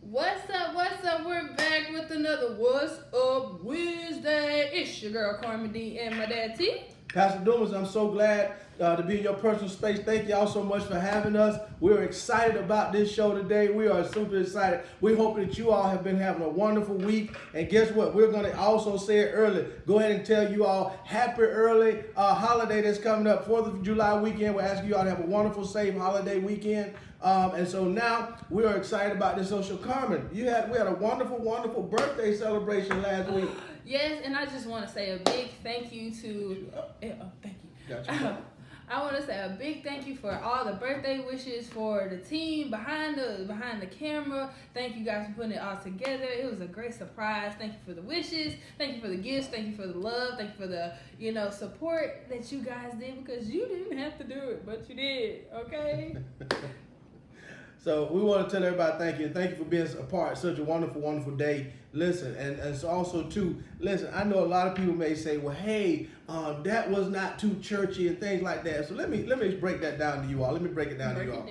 What's up? What's up? We're back with another What's Up Wednesday. It's your girl Carmen D and my dad T. Pastor Dumas, I'm so glad to be in your personal space. Thank y'all so much for having us. We're excited about this show today. We are super excited. We hope that you all have been having a wonderful week. And guess what? We're going to also say it early. Go ahead and tell you all happy early holiday that's coming up, 4th of July weekend. We're asking you all to have a wonderful, safe holiday weekend. And so now we are excited about this. So Carmen, we had a wonderful birthday celebration last week. Yes, and I just want to say a big thank you to. Thank you. Gotcha. I want to say a big thank you for all the birthday wishes for the team behind the camera. Thank you guys for putting it all together. It was a great surprise. Thank you for the wishes. Thank you for the gifts. Thank you for the love. Thank you for the support that you guys did, because you didn't have to do it, but you did. Okay. So we want to tell everybody thank you, and thank you for being a part of such a wonderful day. Listen, and so also too, listen, I know a lot of people may say, well, hey, that was not too churchy and things like that. So let me break that down to you all. Let me break it down to you all.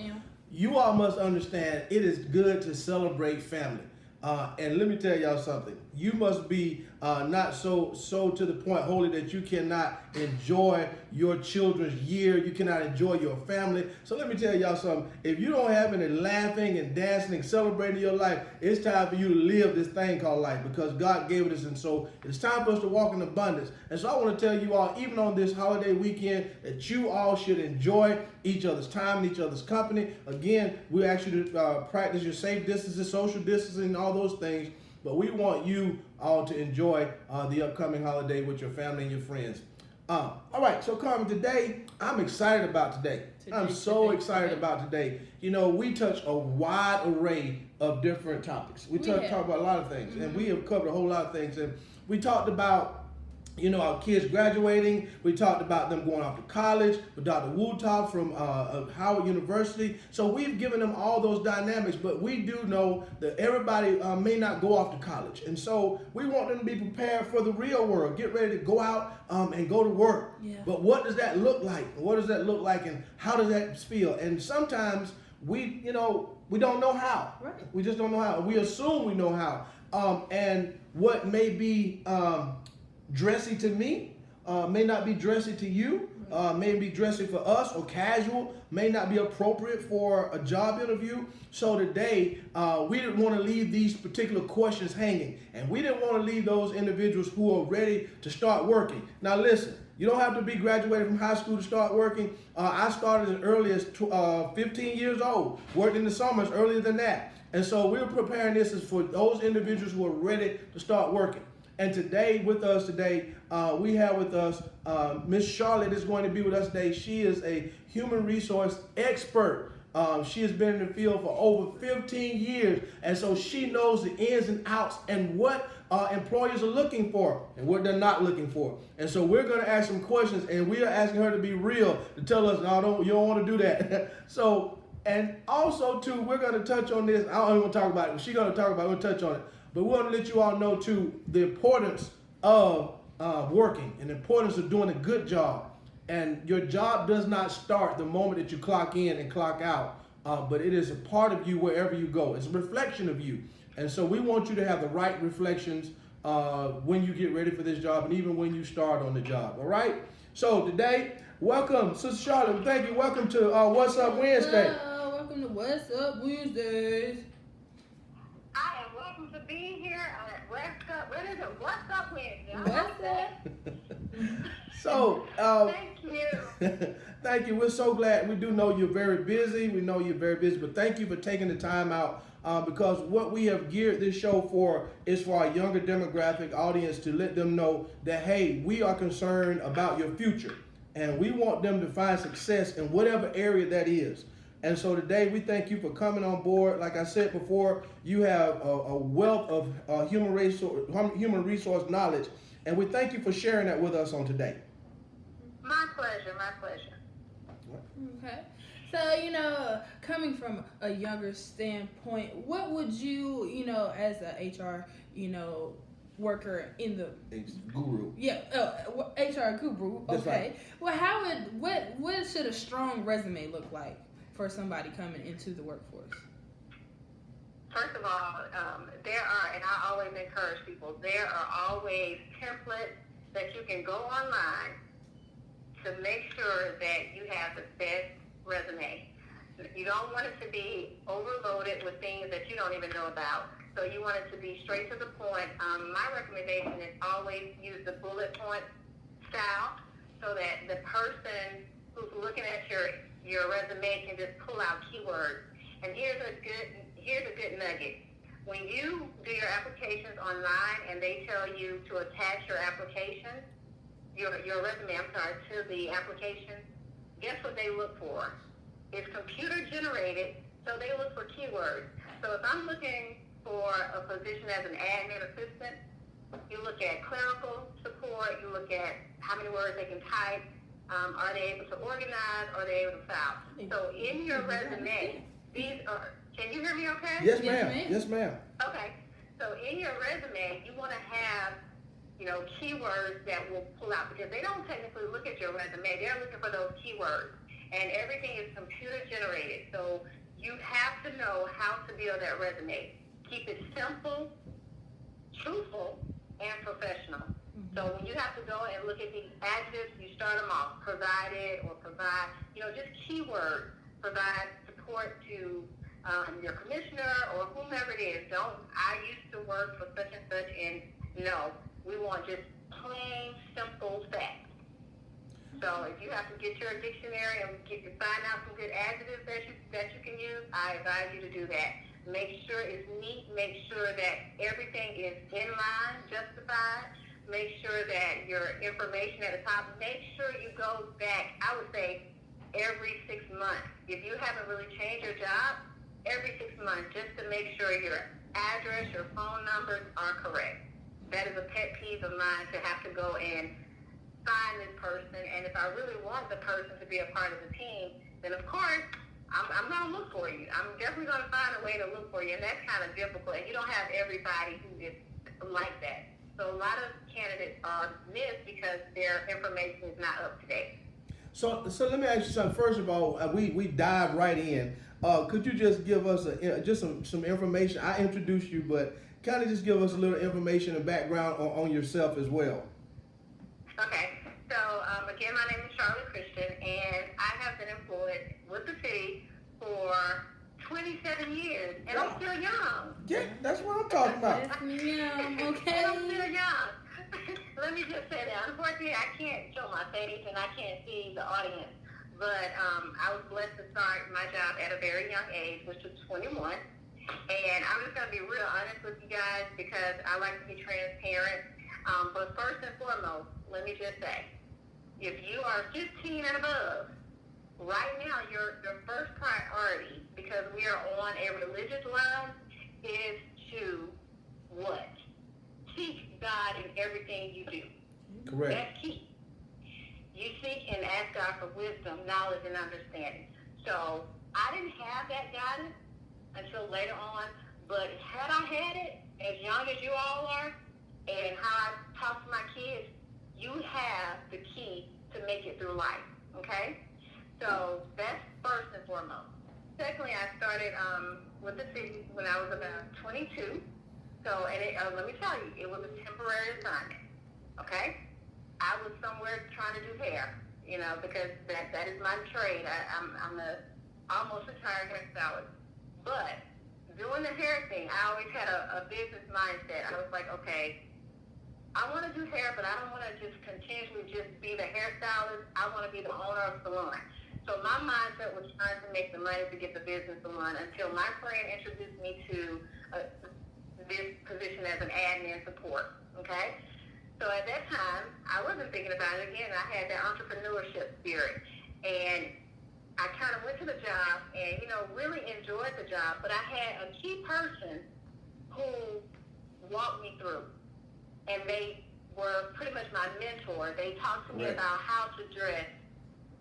You all must understand it is good to celebrate family. And let me tell y'all something. You must be not so to the point holy that you cannot enjoy your children's year. You cannot enjoy your family. So let me tell y'all something. If you don't have any laughing and dancing and celebrating your life, it's time for you to live this thing called life, because God gave it us. And so it's time for us to walk in abundance. And so I want to tell you all, even on this holiday weekend, that you all should enjoy each other's time and each other's company. Again, we ask you to practice your safe distancing, social distancing, and all those things. but we want you all to enjoy the upcoming holiday with your family and your friends. All right, so Carmen, today I'm excited about today. I'm so excited about today. You know, we touch a wide array of different topics. We talk about a lot of things, and we have covered a whole lot of things. And we talked about, you know, our kids graduating. We talked about them going off to college with Dr. Wootop from Howard University. So we've given them all those dynamics, but we do know that everybody may not go off to college. And so we want them to be prepared for the real world, get ready to go out and go to work. Yeah. But what does that look like? What does that look like, and how does that feel? And sometimes we don't know how. Right. We just don't know how. We assume we know how. And what may be dressy to me may not be dressy to you, may be dressy for us, or casual, may not be appropriate for a job interview. So today, we didn't want to leave these particular questions hanging, and we didn't want to leave those individuals who are ready to start working. Now listen, you don't have to be graduated from high school to start working. I started as early as 15 years old, worked in the summers earlier than that. And so we're preparing this as for those individuals who are ready to start working. And today, with us today, we have with us Miss Charlotte is going to be with us today. She is a human resource expert. She has been in the field for over 15 years, and so she knows the ins and outs and what employers are looking for and what they're not looking for. And so we're going to ask some questions, and we are asking her to be real, to tell us, no, you don't want to do that. So, and also, too, we're going to touch on this. I don't even want to talk about it. She's going to talk about it. We'll touch on it. But we want to let you all know, too, the importance of working and the importance of doing a good job. And your job does not start the moment that you clock in and clock out, but it is a part of you wherever you go. It's a reflection of you. And so we want you to have the right reflections when you get ready for this job and even when you start on the job, all right? So today, welcome, Sister Charlotte. Thank you. Welcome to What's Up Wednesday. Welcome to What's Up Wednesdays. I am welcome to being here at WESSUP. What is it? What's Up Wednesday? What's up? So, thank you. Thank you. We're so glad. We do know you're very busy. We know you're very busy, but thank you for taking the time out because what we have geared this show for is for our younger demographic audience to let them know that, hey, we are concerned about your future and we want them to find success in whatever area that is. And so today we thank you for coming on board. Like I said before, you have a wealth of human resource knowledge, and we thank you for sharing that with us on today. My pleasure, my pleasure. Okay. So, coming from a younger standpoint, what would you, as a HR, worker in the guru. Yeah, HR guru. Okay. Right. Well, what should a strong resume look like for somebody coming into the workforce? First of all, there are, and I always encourage people, there are always templates that you can go online to make sure that you have the best resume. You don't want it to be overloaded with things that you don't even know about. So you want it to be straight to the point. My recommendation is always use the bullet point style so that the person who's looking at your resume can just pull out keywords. And here's a good nugget. When you do your applications online and they tell you to attach your application, your resume, to the application, guess what they look for? It's computer generated, so they look for keywords. So if I'm looking for a position as an admin assistant, you look at clerical support, you look at how many words they can type, are they able to organize, are they able to file? So in your resume, these are, can you hear me okay? Yes, ma'am. Yes, ma'am. Okay. So in your resume, you want to have, keywords that will pull out because they don't technically look at your resume. They're looking for those keywords. And everything is computer generated. So you have to know how to build that resume. Keep it simple, truthful, and professional. Mm-hmm. So when you have to go and look at these adjectives, you start them off. Provided or provide, just keywords. Provide support to your commissioner or whomever it is. I used to work for such and such, and no, we want just plain, simple facts. So if you have to get your dictionary and find out some good adjectives that you can use, I advise you to do that. Make sure it's neat. Make sure that everything is in line, justified. Make sure that your information at the top. Make sure you go back, I would say, every 6 months. If you haven't really changed your job, every 6 months, just to make sure your address, your phone numbers are correct. That is a pet peeve of mine, to have to go and find this person. And if I really want the person to be a part of the team, then of course, I'm going to look for you. I'm definitely going to find a way to look for you. And that's kind of difficult. And you don't have everybody who is like that. So a lot of candidates are missed because their information is not up to date. So let me ask you something. First of all, we dive right in. Could you just give us just some information? I introduced you, but kind of just give us a little information and background on yourself as well. Okay. So again, my name is Charlotte Christian, and I have been employed with the city for 27 years, and I'm still young. Yeah, that's what I'm talking about. Okay. And I'm still young. Let me just say that. Unfortunately, I can't show my face and I can't see the audience. But I was blessed to start my job at a very young age, which was 21. And I'm just going to be real honest with you guys because I like to be transparent. But first and foremost, let me just say, if you are 15 and above, right now your first priority, because we are on a religious line, is to what? Seek God in everything you do. Correct. That's key. You seek and ask God for wisdom, knowledge, and understanding. So I didn't have that guidance until later on, but had I had it, as young as you all are, and how I talk to my kids, you have the key to make it through life, okay? So that's first and foremost. Secondly, I started with the city when I was about 22. So, and let me tell you, it was a temporary assignment, okay? I was somewhere trying to do hair, because that is my trade. I'm a almost retired hairstylist. But doing the hair thing, I always had a business mindset. I was like, okay, I want to do hair, but I don't want to just continuously just be the hairstylist. I want to be the owner of the salon. So my mindset was trying to make the money to get the business salon until my friend introduced me to this position as an admin support, okay? So at that time, I wasn't thinking about it again. I had that entrepreneurship spirit. And I kind of went to the job and, really enjoyed the job. But I had a key person who walked me through. And they were pretty much my mentor. They talked to me about how to dress,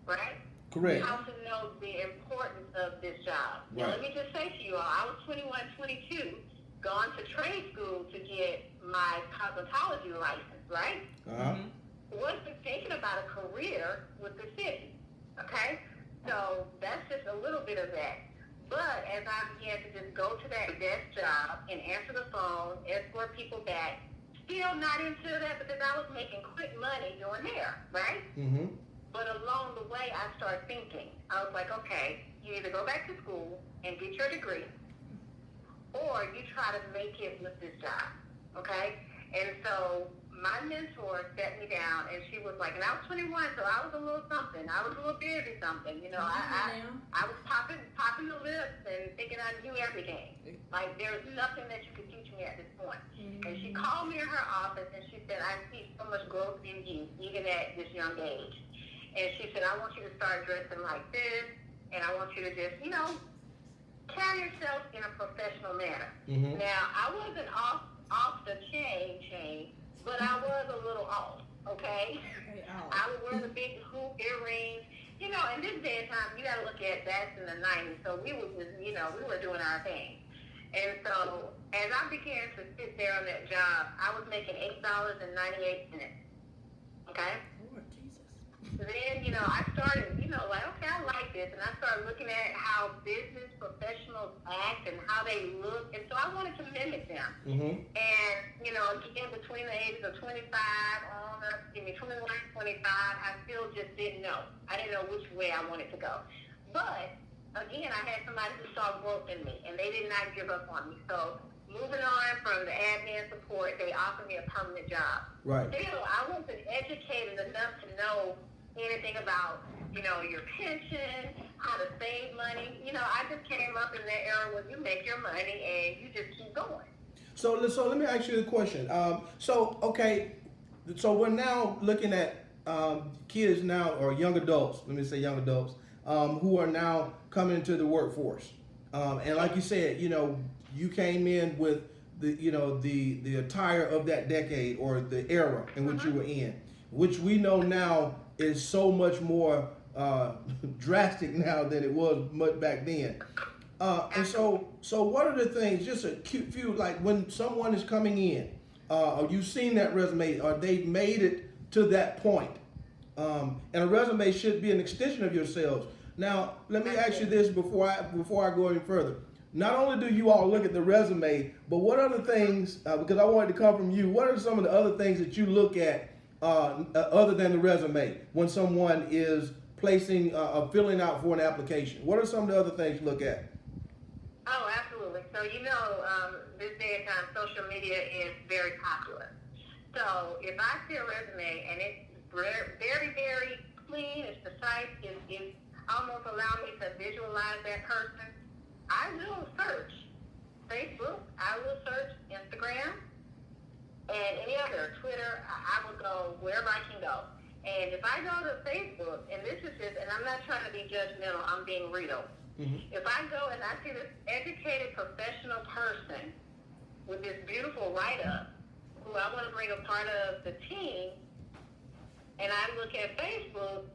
right? Correct. How to know the importance of this job. Now, let me just say to you all, I was 21, 22. Gone to trade school to get my cosmetology license, right? Wasn't thinking about a career with the city, okay? So that's just a little bit of that. But as I began to just go to that desk job and answer the phone, escort people back, still not into that because I was making quick money doing hair, right? Mm-hmm. But along the way, I started thinking. I was like, okay, you either go back to school and get your degree, or you try to make it with this job, okay? And so my mentor sat me down, and she was like, and I was 21, so I was a little something. I was a little busy something, I was popping the lips and thinking I knew everything. Like, there's nothing that you could teach me at this point. Mm-hmm. And she called me in her office, and she said, I see so much growth in you, even at this young age. And she said, I want you to start dressing like this, and I want you to just, carry yourself in a professional manner. Mm-hmm. Now, I wasn't off the chain, but I was a little off, okay? I would wear the big hoop earrings. In this day and time, you got to look at that's in the 90s, so we were just, we were doing our thing. And so, as I began to sit there on that job, I was making $8.98, okay? Then, I started, like, okay, I like this. And I started looking at how business professionals act and how they look. And so I wanted to mimic them. Mm-hmm. And, again, between the ages of 21, 25, I still just didn't know. I didn't know which way I wanted to go. But, again, I had somebody who saw growth in me, and they did not give up on me. So, moving on from the admin support, they offered me a permanent job. Right. Still, I wasn't educated enough to know anything about, your pension, how to save money. You know, I just came up in that era where you make your money and you just keep going. So let me ask you a question. So we're now looking at kids now, or young adults. Let me say young adults who are now coming into the workforce. And like you said, you know, you came in with the attire of that decade or the era in which you were in, which we know now is so much more drastic now than it was much back then. And so what are the things, just a cute few, like when someone is coming in, or you've seen that resume, or they've made it to that point, and a resume should be an extension of yourselves. Now, let me ask you this before I go any further. Not only do you all look at the resume, but what other things, because I wanted to come from you, what are some of the other things that you look at other than the resume when someone is filling out for an application? What are some of the other things you look at? Oh, absolutely. So, you know, this day and time, social media is very popular. So, if I see a resume and it's very, very clean, it's precise, it almost allows me to visualize that person, I will search Facebook, I will search Instagram, and any other, Twitter, I will go wherever I can go. And if I go to Facebook, and this is just, and I'm not trying to be judgmental, I'm being real. Mm-hmm. If I go and I see this educated professional person with this beautiful write-up, who I want to bring a part of the team, and I look at Facebook,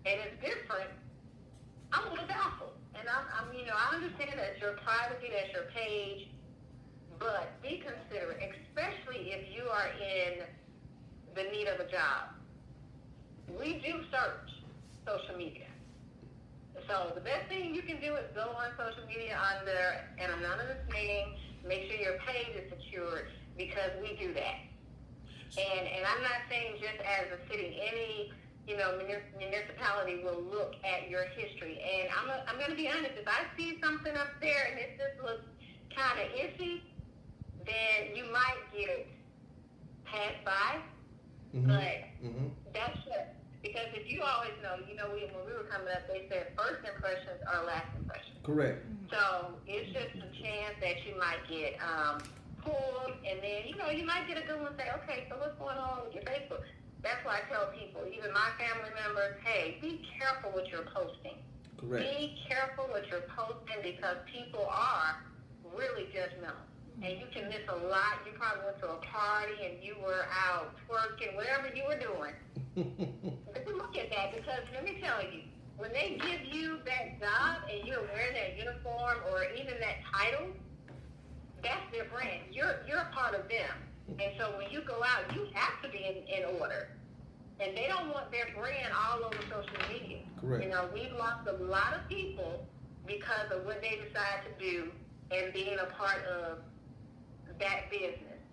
and it's different, I'm a little baffled. And I'm you know, I understand that's your privacy, that's your page, but be considerate, especially if you are in the need of a job. We do search social media. So the best thing you can do is go on social media under an anonymous name, make sure your page is secured, because we do that. And I'm not saying just as a city, any municipality will look at your history. And I'm going to be honest, if I see something up there and it just looks kind of iffy, then you might get it passed by. Mm-hmm. But that's just, because if you always know, when we were coming up, they said first impressions are last impressions. Correct. So it's just a chance that you might get pulled, and then, you might get a good one and say, okay, so what's going on with your Facebook? That's why I tell people, even my family members, hey, be careful what you're posting. Correct. Be careful what you're posting, because people are really judgmental. And you can miss a lot. You probably went to a party and you were out twerking, whatever you were doing. But you look at that, because let me tell you, when they give you that job and you're wearing that uniform or even that title, that's their brand. You're a part of them. And so when you go out, you have to be in order. And they don't want their brand all over social media. Correct. We've lost a lot of people because of what they decide to do and being a part of that business.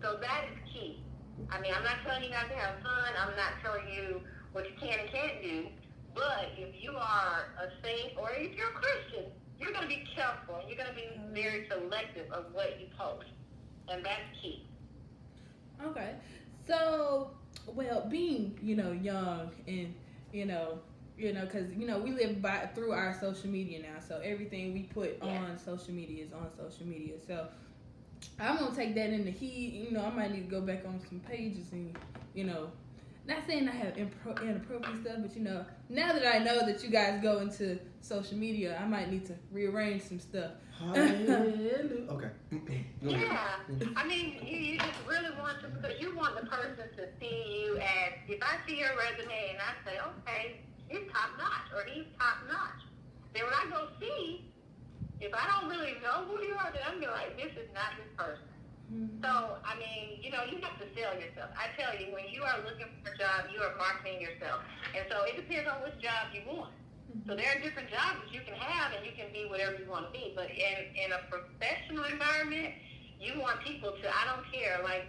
So that is key. I mean, I'm not telling you not to have fun. I'm not telling you what you can and can't do. But if you are a saint, or if you're a Christian, you're going to be careful. And you're going to be very selective of what you post. And that's key. Okay. So, well, being, young and, because, we live through our social media now. So everything we put on social media is on social media. So I'm going to take that in the heat. I might need to go back on some pages and, not saying I have inappropriate stuff, but, now that I know that you guys go into social media, I might need to rearrange some stuff. Okay. Yeah. I mean, you just really want to, because you want the person to see you as, if I see your resume and I say, okay, he's top notch or he's top notch, then when I go see, if I don't really know who you are, then I'm going to be like, this is not this person. Mm-hmm. So, I mean, you have to sell yourself. I tell you, when you are looking for a job, you are marketing yourself. And so it depends on which job you want. Mm-hmm. So there are different jobs that you can have, and you can be whatever you want to be. But in a professional environment, you want people to, I don't care, like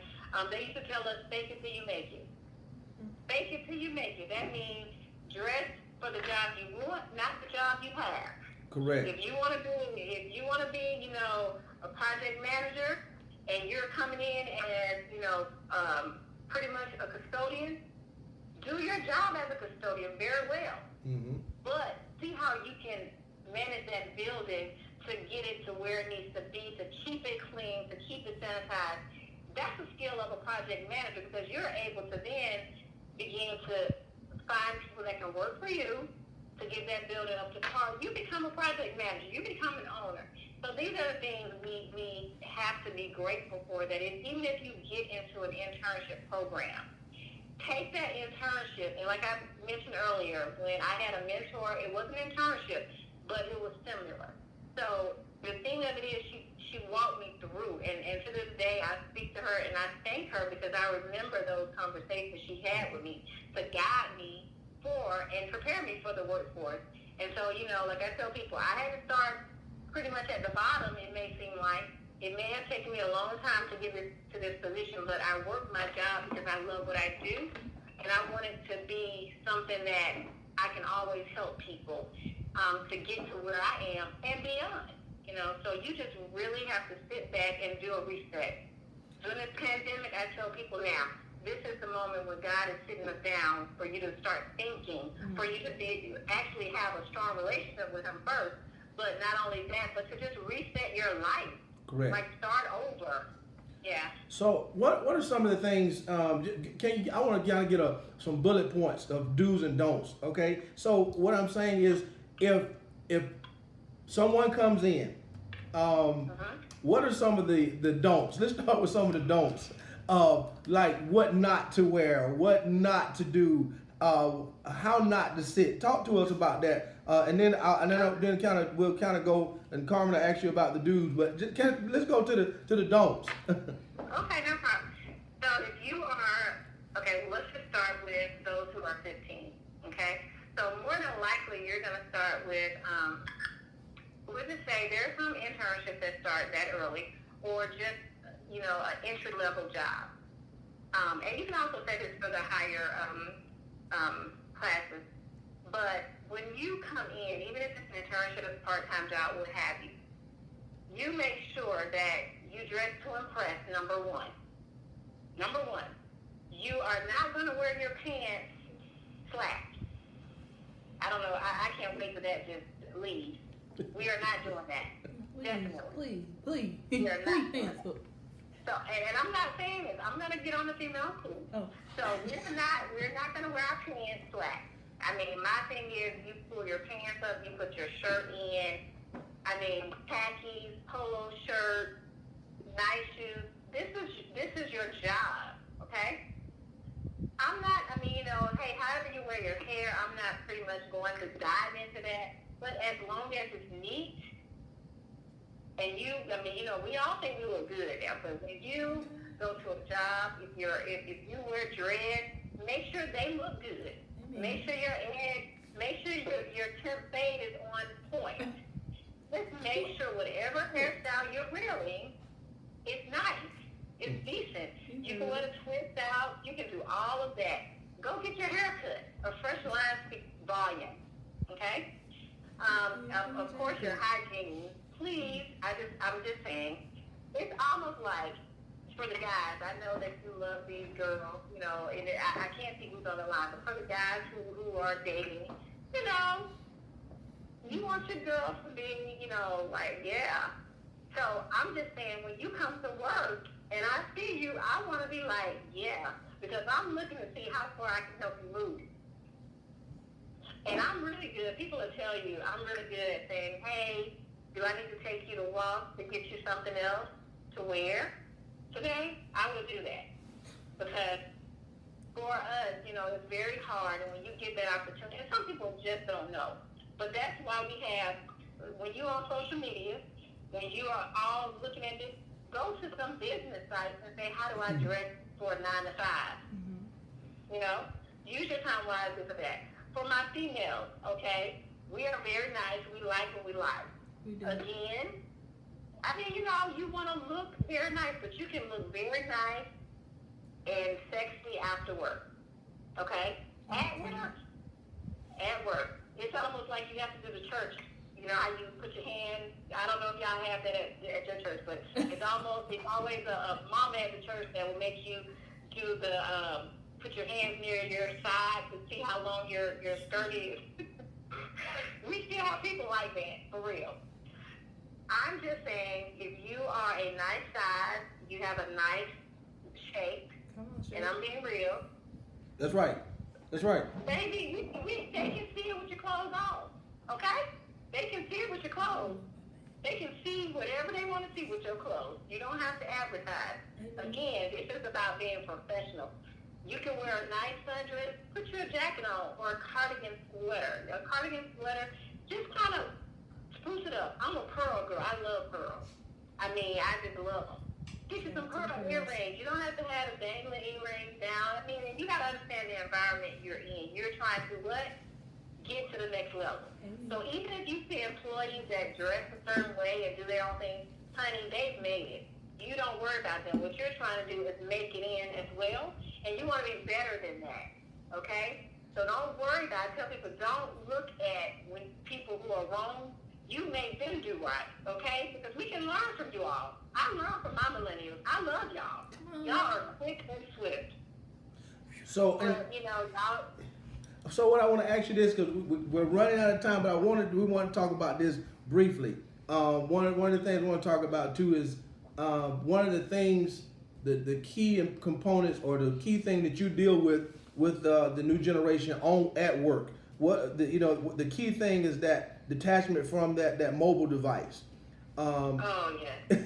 they used to tell us, fake it till you make it. Mm-hmm. Fake it till you make it. That means dress for the job you want, not the job you have. Correct. If you want to be, a project manager, and you're coming in as, pretty much a custodian, do your job as a custodian very well. Mm-hmm. but see how you can manage that building to get it to where it needs to be, to keep it clean, to keep it sanitized. That's the skill of a project manager, because you're able to then begin to find people that can work for you to get that building up to par. You become a project manager. You become an owner. So these are the things we have to be grateful for, that even if you get into an internship program, take that internship. And like I mentioned earlier, when I had a mentor, it wasn't an internship, but it was similar. So the thing of it is, she walked me through, and to this day I speak to her and I thank her, because I remember those conversations she had with me to guide me for and prepare me for the workforce. And so, like I tell people, I had to start pretty much at the bottom. It may seem like it may have taken me a long time to get to this position, but I work my job because I love what I do, and I want it to be something that I can always help people to get to where I am and beyond. So you just really have to sit back and do a reset. During this pandemic, I tell people now, this is the moment where God is sitting us down for you to start thinking, for you to actually have a strong relationship with Him first, but not only that, but to just reset your life. Correct. Like start over. Yeah. So what are some of the things? I want to kind of get some bullet points of do's and don'ts. Okay. So what I'm saying is, if someone comes in, what are some of the don'ts? Let's start with some of the don'ts. Like what not to wear, what not to do, how not to sit. Talk to us about that, and then we'll kind of go, and Carmen will ask you about the do's, but let's go to the don'ts. Okay, no problem. So if you are, let's just start with those who are 15. Okay, so more than likely you're going to start with, we'll just say there's some internships that start that early, or just an entry-level job. And you can also say this for the higher classes. But when you come in, even if it's an internship, a part-time job, what have you, you make sure that you dress to impress, number one. Number one, you are not going to wear your pants flat. I don't know. I can't wait for that to leave. We are not doing that. Definitely. Please. We are not doing Pants up. So, and I'm not saying this. I'm gonna get on the female too. Oh. So we're not gonna wear our pants flat. I mean, my thing is, you pull your pants up, you put your shirt in. I mean, khakis, polo shirt, nice shoes. This is your job, okay? I'm not. I mean, hey, however you wear your hair, I'm not pretty much going to dive into that. But as long as it's neat. And we all think we look good at that, but when you go to a job, if you wear dreads, make sure they look good. Amen. Make sure your temp fade is on point. Just make sure whatever hairstyle you're wearing, it's nice, it's decent. You can wear the twist out, you can do all of that. Go get your hair cut. A fresh line speaks volume. Okay? Of course, your hygiene. Please, I'm just saying, it's almost like, for the guys, I know that you love these girls, and I can't see who's on the line, but for the guys who are dating, you want your girls to be, yeah. So I'm just saying, when you come to work and I see you, I want to be like, yeah, because I'm looking to see how far I can help you move. And I'm really good. People will tell you, I'm really good at saying, hey, do I need to take you to walk to get you something else to wear today? I will do that. Because for us, it's very hard. And when you get that opportunity, and some people just don't know. But that's why we have, when you're on social media, when you are all looking at this, go to some business sites and say, how do I dress for a 9 to 5? Mm-hmm. Use your time wisely for that. For my females, okay, we are very nice. We like what we like. Again, I mean, you want to look very nice, but you can look very nice and sexy after work. Okay? At work. It's almost like you have to do the church. You put your hand, I don't know if y'all have that at your church, but it's always a mama at the church that will make you do the, put your hands near your side to see how long your skirt is. We still have people like that, for real. I'm just saying, if you are a nice size, you have a nice shape, Come on, and I'm being real, That's right. That's right. baby, they can see it with your clothes on, okay? They can see it with your clothes. They can see whatever they want to see with your clothes. You don't have to advertise. Again, it's just about being professional. You can wear a nice sundress, put your jacket on, or a cardigan sweater. A cardigan sweater, just kind of spruce it up. I'm a pearl girl. I love pearls. I mean, I just love them. Get you some pearl earrings. You don't have to have the dangling earrings down. I mean, you got to understand the environment you're in. You're trying to what? Get to the next level. So even if you see employees that dress a certain way and do their own thing, honey, they've made it. You don't worry about them. What you're trying to do is make it in as well, and you want to be better than that, okay? So don't worry about it. I tell people, don't look at when people who are wrong. You make them do right, okay? Because we can learn from you all. I learn from my millennials. I love y'all. Y'all are quick and swift. So, and, You know, y'all. so what I want to ask you this, because we're running out of time, but we want to talk about this briefly. One of the things we want to talk about too is one of the things, the key components or the key thing that you deal with the new generation at work. The key thing is that detachment from that mobile device. Oh yeah.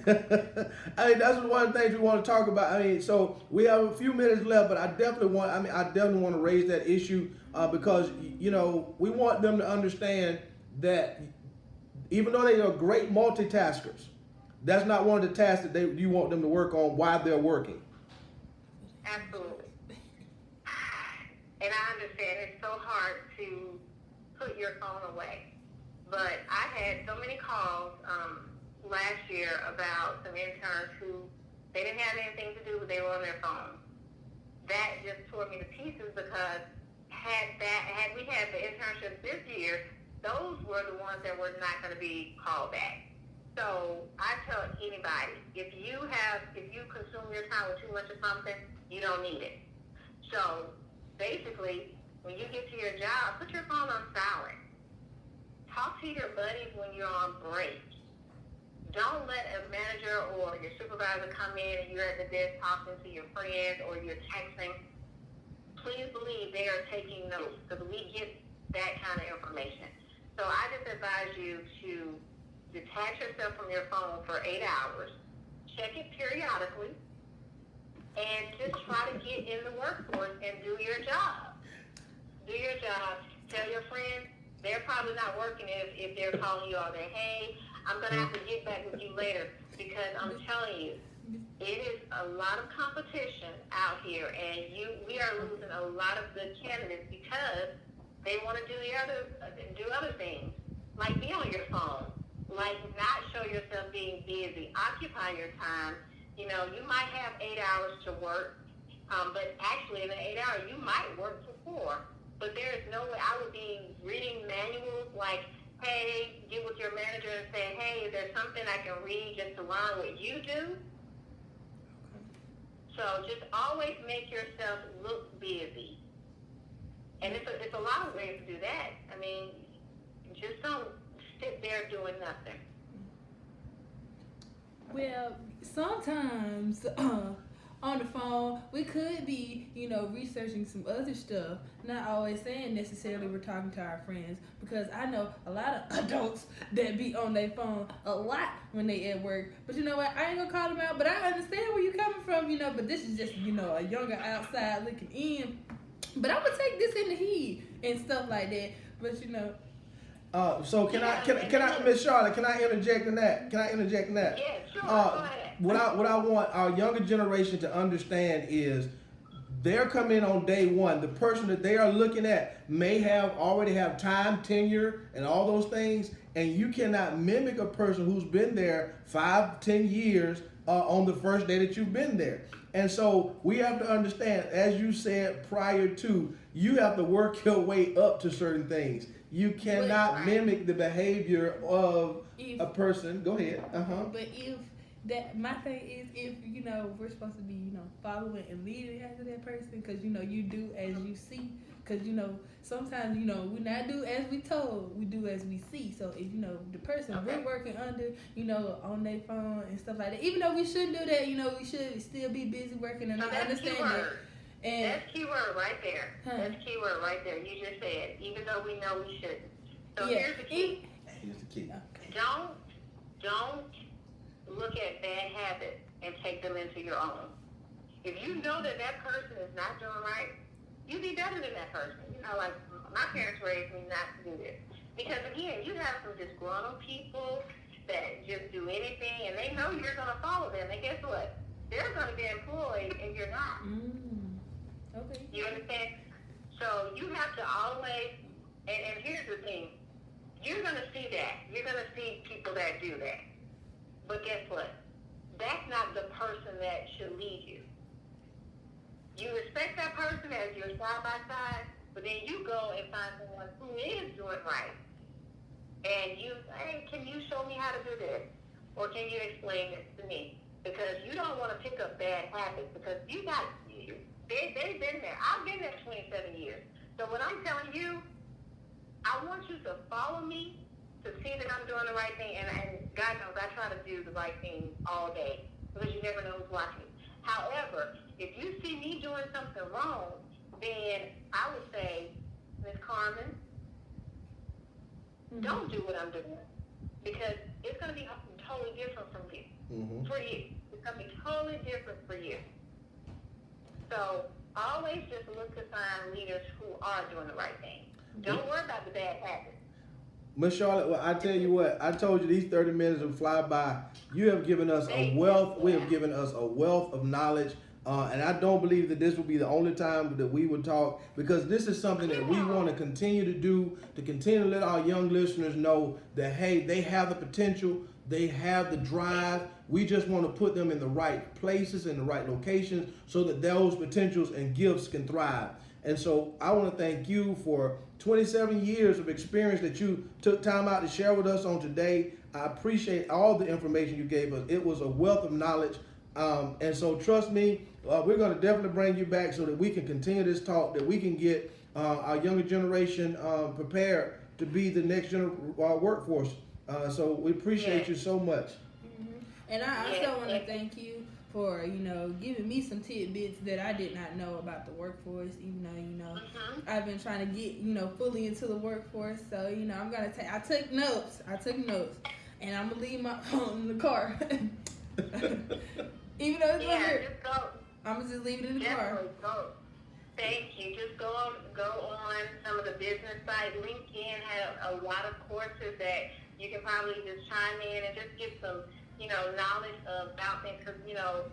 I mean, that's one of the things we want to talk about. I mean, so we have a few minutes left, but I definitely want to raise that issue because we want them to understand that even though they are great multitaskers, that's not one of the tasks that you want them to work on while they're working. Absolutely. And I understand it's so hard to put your phone away. But I had so many calls last year about some interns who they didn't have anything to do, but they were on their phone. That just tore me to pieces because had we had the internships this year, those were the ones that were not going to be called back. So I tell anybody, if you consume your time with too much of something, you don't need it. So basically, when you get to your job, put your phone on silent. Talk to your buddies when you're on break. Don't let a manager or your supervisor come in and you're at the desk talking to your friends or you're texting. Please believe they are taking notes because we get that kind of information. So I just advise you to detach yourself from your phone for 8 hours. Check it periodically. And just try to get in the workforce and do your job. Do your job. Tell your friends. They're probably not working if they're calling you all day. Hey, I'm going to have to get back with you later because I'm telling you, it is a lot of competition out here, and we are losing a lot of good candidates because they want to do other things, like be on your phone, like not show yourself being busy, occupy your time. You might have 8 hours to work, but actually in the 8 hours you might work for 4. But there is no way I would be reading manuals like, hey, get with your manager and say, hey, is there something I can read just to learn what you do? So just always make yourself look busy. And it's a lot of ways to do that. I mean, just don't sit there doing nothing. Well, sometimes on the phone, we could be, researching some other stuff, not always saying necessarily we're talking to our friends, because I know a lot of adults that be on their phone a lot when they at work. But you know what? I ain't gonna call them out, but I understand where you're coming from, but this is just, a younger outside looking in. But I'm gonna take this in the heat and stuff like that. But so can I, Miss Charlotte, can I interject in that? Yeah, sure. Go ahead. What I want our younger generation to understand is they're coming in on day one. The person that they are looking at may already have time, tenure, and all those things, and you cannot mimic a person who's been there 5-10 years on the first day that you've been there. And so we have to understand, as you said prior to, you have to work your way up to certain things. You cannot mimic the behavior of a person. Go ahead. But if that my thing is, if you know we're supposed to be, you know, following and leading after that person, because you know you do as you see, because you know sometimes you know we not do as we told, we do as we see. So if you know the person we're working under, you know, on their phone and stuff like that, even though we shouldn't do that, you know, we should still be busy working, and So I understand that. And that's keyword right there. That's keyword right there. You just said, even though we know we shouldn't. So yeah, here's the key. Here's the key. Okay. Don't look at bad habits and take them into your own. If you know that that person is not doing right, you be better than that person. You know, like my parents raised me not to do this. Because again, you have some disgruntled people that just do anything, and they know you're going to follow them. And guess what? They're going to be employed, and you're not. Okay. You understand? So you have to always, and here's the thing. You're going to see that. You're going to see people that do that. But guess what? That's not the person that should lead you. You respect that person as you're side by side, but then you go and find someone who is doing right. And you, hey, can you show me how to do this? Or can you explain this to me? Because you don't want to pick up bad habits, because you got, they've been there. I've been there 27 years. So what I'm telling you, I want you to follow me to see that I'm doing the right thing, and God knows I try to do the right thing all day, because you never know who's watching. However, if you see me doing something wrong, then I would say, Miss Carmen, don't do what I'm doing, because it's going to be totally different from you. For you, it's going to be totally different for you. So always just look to find leaders who are doing the right thing. Don't worry about the bad habits. Miss Charlotte, well, I tell you what, I told you these 30 minutes will fly by. You have given us a wealth, we have given us a wealth of knowledge. And I don't believe that this will be the only time that we would talk, because this is something that we want to continue to do, to continue to let our young listeners know that, hey, they have the potential, they have the drive. We just want to put them in the right places, in the right locations, so that those potentials and gifts can thrive. And so I want to thank you for 27 years of experience that you took time out to share with us on today. I appreciate all the information you gave us. It was a wealth of knowledge. And so trust me, we're going to definitely bring you back so that we can continue this talk, that we can get our younger generation prepared to be the next workforce. So we appreciate you so much. And I also want to thank you for, you know, giving me some tidbits that I did not know about the workforce, even though, you know, I've been trying to get, you know, fully into the workforce. So, you know, I took notes, and I'm going to leave my phone in the car. Even though it's here, just go. I'm going to just leave it in the car. Go. Thank you. Just go on some of the business sites. LinkedIn has a lot of courses that you can probably just chime in and just get some, you know, knowledge about things, because, you know,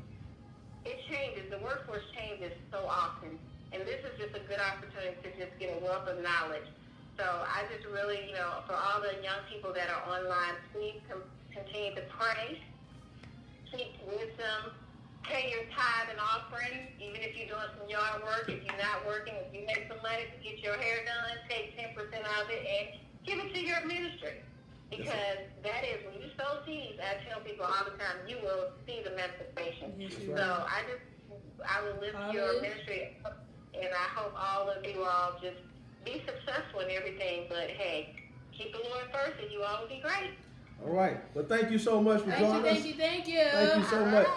it changes. The workforce changes so often, and this is just a good opportunity to just get a wealth of knowledge. So I just really, you know, for all the young people that are online, please continue to pray, seek wisdom, pay your tithe and offering, even if you're doing some yard work, if you're not working, if you make some money to get your hair done, take 10% of it and give it to your ministry. Because that is, when you sow seeds, I tell people all the time, you will see the manifestation. So I will lift your ministry up, and I hope all of you all just be successful in everything. But hey, keep the Lord first, and you all will be great. All right. Well, thank you so much for joining us. Thank you. Thank you so much.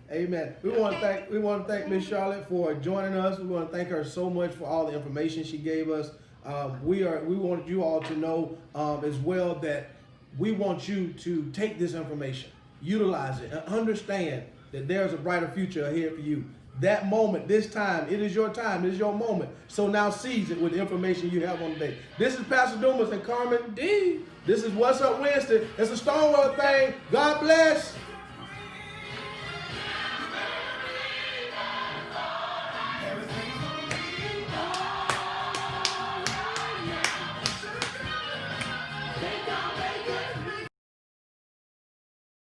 Amen. We want to thank Miss Charlotte for joining us. We want to thank her so much for all the information she gave us. We wanted you all to know as well that we want you to take this information, utilize it, and understand that there's a brighter future ahead for you. That moment, this time, it is your time, it is your moment. So now seize it with the information you have on today. This is Pastor Dumas and Carmen D. This is What's Up Wednesday. It's a Stonewall thing. God bless.